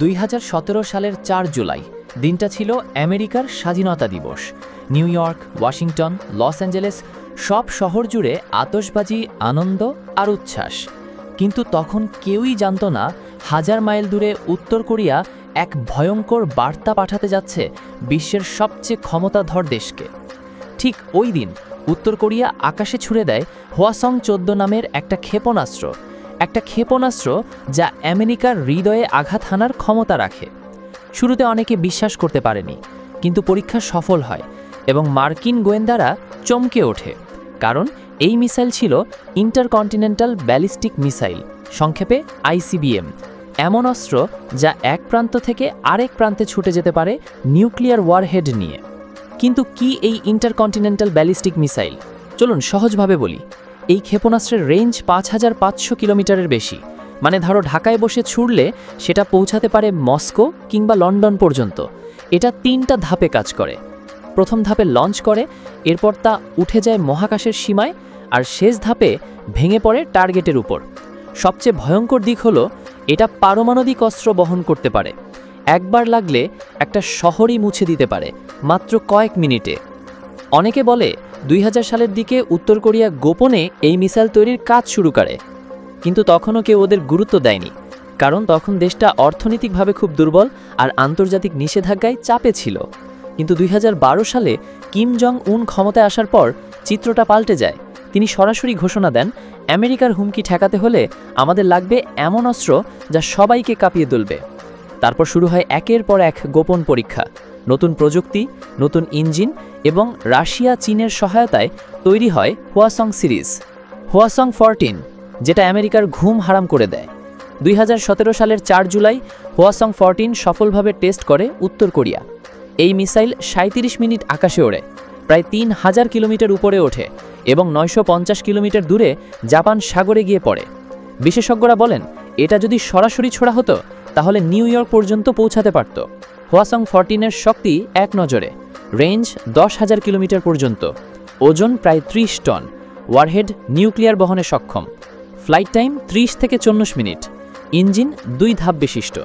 2017 সালের 4 জুলাই দিনটা ছিল আমেরিকার স্বাধীনতা দিবস। New York, Washington, Los Angeles সব শহর জুড়ে আতশবাজি, আনন্দ আর উচ্ছ্বাস। কিন্তু তখন কেউই জানত না হাজার মাইল দূরে উত্তর কোরিয়া এক ভয়ঙ্কর বার্তা পাঠাতে যাচ্ছে বিশ্বের সবচেয়ে ক্ষমতাধর দেশকে। ঠিক ওই দিন উত্তর কোরিয়া আকাশে ছুড়ে দেয় হোয়াসং-14 নামের একটা ক্ষেপণাস্ত্র যা আমেরিকার হৃদয়ে আঘাত হানার ক্ষমতা রাখে। শুরুতে অনেকে বিশ্বাস করতে পারেনি, কিন্তু পরীক্ষা সফল হয় এবং মার্কিন গোয়েন্দারা চমকে ওঠে, কারণ এই মিসাইল ছিল ইন্টারকন্টিনেন্টাল ব্যালিস্টিক মিসাইল, সংক্ষেপে ICBM, এমন অস্ত্র যা এক প্রান্ত থেকে আরেক প্রান্তে ছুটে যেতে পারে নিউক্লিয়ার ওয়ারহেড নিয়ে। কিন্তু কি এই ইন্টারকন্টিনেন্টাল ব্যালিস্টিক মিসাইল? চলুন সহজভাবে বলি। এই ক্ষেপণাস্ত্রের রেঞ্জ 5500 কিলোমিটারের বেশি, মানে ধরো ঢাকায় বসে ছুড়লে সেটা পৌঁছাতে পারে মস্কো কিংবা লন্ডন পর্যন্ত। এটা 3টা ধাপে কাজ করে। প্রথম ধাপে লঞ্চ করে, এরপর তা উঠে যায় মহাকাশের সীমায়, আর শেষ ধাপে ভেঙে পড়ে টার্গেটের উপর। সবচেয়ে ভয়ঙ্কর দিক হলো এটা পারমাণবিক অস্ত্র বহন করতে পারে। একবার লাগলে একটা শহরই মুছে দিতে পারে মাত্র কয়েক মিনিটে। অনেকে বলে 2000 সালের দিকে উত্তর কোরিয়া গোপনে এই মিসাইল তৈরির কাজ শুরু করে, কিন্তু তখনও কেউ ওদের গুরুত্ব দেয়নি, কারণ তখন দেশটা অর্থনৈতিকভাবে খুব দুর্বল আর আন্তর্জাতিক নিষেধাজ্ঞায় চাপে ছিল। কিন্তু 2012 সালে কিম জং উন ক্ষমতায় আসার পর চিত্রটা পাল্টে যায়। তিনি সরাসরি ঘোষণা দেন, আমেরিকার হুমকি ঠেকাতে হলে আমাদের লাগবে এমন অস্ত্র যা সবাইকে কাঁপিয়ে তুলবে। তারপর শুরু হয় একের পর এক গোপন পরীক্ষা, নতুন প্রযুক্তি, নতুন ইঞ্জিন এবং রাশিয়া চীনের সহায়তায় তৈরি হয় হোয়াসং সিরিজ, হোয়াসং-14, যেটা আমেরিকার ঘুম হারাম করে দেয়। 2017 সালের 4 জুলাই হোয়াসং-14 সফলভাবে টেস্ট করে উত্তর কোরিয়া। এই মিসাইল 37 মিনিট আকাশে ওড়ে, প্রায় 3000 কিলোমিটার উপরে ওঠে এবং 950 কিলোমিটার দূরে জাপান সাগরে গিয়ে পড়ে। বিশেষজ্ঞরা বলেন, এটা যদি সরাসরি ছোড়া হতো তাহলে নিউ ইয়র্ক পর্যন্ত পৌঁছাতে পারত। হোয়াসং-14 এর শক্তি এক নজরে, রেঞ্জ 10,000 কিলোমিটার পর্যন্ত, ওজন প্রায় 30 টন, ওয়ারহেড নিউক্লিয়ার বহনে সক্ষম, ফ্লাইট টাইম 30 থেকে 40 মিনিট, ইঞ্জিন 2 ধাপ বিশিষ্ট।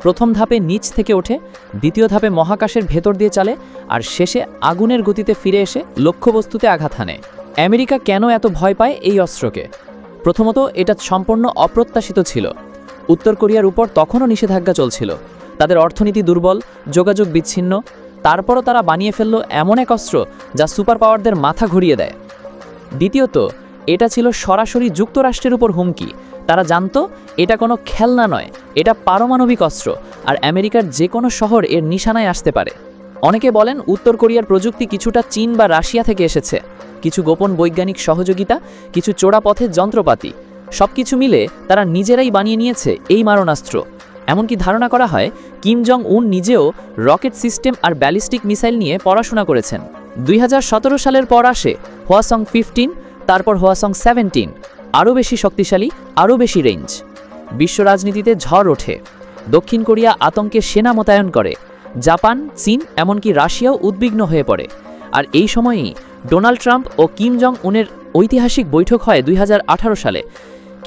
প্রথম ধাপে নিচ থেকে ওঠে, দ্বিতীয় ধাপে মহাকাশের ভেতর দিয়ে চালে, আর শেষে আগুনের গতিতে ফিরে এসে লক্ষ্যবস্তুতে আঘাত হানে। আমেরিকা কেন এত ভয় পায় এই অস্ত্রকে? প্রথমত, এটা সম্পূর্ণ অপ্রত্যাশিত ছিল। উত্তর কোরিয়ার উপর তখনও নিষেধাজ্ঞা চলছিল, তাদের অর্থনীতি দুর্বল, যোগাযোগ বিচ্ছিন্ন। তারপরও তারা বানিয়ে ফেলল এমন এক অস্ত্র যা সুপার পাওয়ারদের মাথা ঘুরিয়ে দেয়। দ্বিতীয়ত, এটা ছিল সরাসরি যুক্তরাষ্ট্রের উপর হুমকি। তারা জানত এটা কোনো খেলনা নয়, এটা পারমাণবিক অস্ত্র, আর আমেরিকার যে কোনো শহর এর নিশানায় আসতে পারে। অনেকে বলেন উত্তর কোরিয়ার প্রযুক্তি কিছুটা চীন বা রাশিয়া থেকে এসেছে, কিছু গোপন বৈজ্ঞানিক সহযোগিতা, কিছু চোরা পথের যন্ত্রপাতি, সবকিছু মিলে তারা নিজেরাই বানিয়ে নিয়েছে এই মারণাস্ত্র। এমনকি ধারণা করা হয় কিম জং উন নিজেও রকেট সিস্টেম আর ব্যালিস্টিক মিসাইল নিয়ে পড়াশোনা করেছেন। 2017 সালের পর আসে হোয়াসং-15, তারপর হোয়াসং-17, আরও বেশি শক্তিশালী, আরও বেশি রেঞ্জ। বিশ্ব রাজনীতিতে ঝড় ওঠে। দক্ষিণ কোরিয়া আতঙ্কে সেনা মোতায়েন করে, জাপান, চীন, এমনকি রাশিয়াও উদ্বিগ্ন হয়ে পড়ে। আর এই সময়েই ডোনাল্ড ট্রাম্প ও কিম জং উনের ঐতিহাসিক বৈঠক হয় 2018 সালে।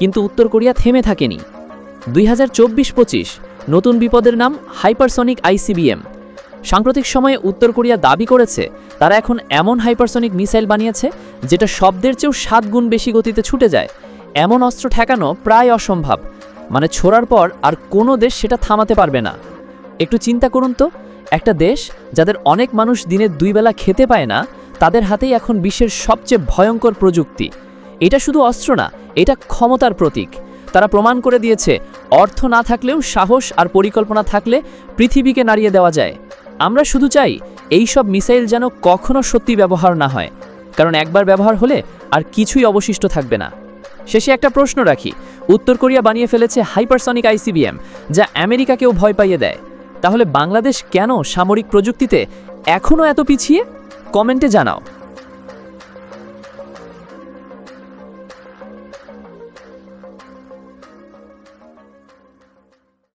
কিন্তু উত্তর কোরিয়া থেমে থাকেনি। 2024-25 নতুন বিপদের নাম হাইপারসনিক ICBM। সাম্প্রতিক সময়ে উত্তর কোরিয়া দাবি করেছে তারা এখন এমন হাইপারসনিক মিসাইল বানিয়েছে যেটা শব্দের চেয়েও 7 গুণ বেশি গতিতে ছুটে যায়। এমন অস্ত্র ঠেকানো প্রায় অসম্ভব, মানে ছোড়ার পর আর কোনো দেশ সেটা থামাতে পারবে না। একটু চিন্তা করুন তো, একটা দেশ যাদের অনেক মানুষ দিনে 2 বেলা খেতে পায় না, তাদের হাতেই এখন বিশ্বের সবচেয়ে ভয়ঙ্কর প্রযুক্তি। এটা শুধু অস্ত্র না, এটা ক্ষমতার প্রতীক। তারা প্রমাণ করে দিয়েছে অর্থ না থাকলেও সাহস আর পরিকল্পনা থাকলে পৃথিবীকে নাড়িয়ে দেওয়া যায়। আমরা শুধু চাই এই সব মিসাইল যেন কখনো সত্যি ব্যবহার না হয়, কারণ একবার ব্যবহার হলে আর কিছুই অবশিষ্ট থাকবে না। শেষে একটা প্রশ্ন রাখি, উত্তর কোরিয়া বানিয়ে ফেলেছে হাইপারসনিক ICBM, যা আমেরিকাকেও ভয় পাইয়ে দেয়। তাহলে বাংলাদেশ কেন সামরিক প্রযুক্তিতে এখনও এত পিছিয়ে? কমেন্টে জানাও।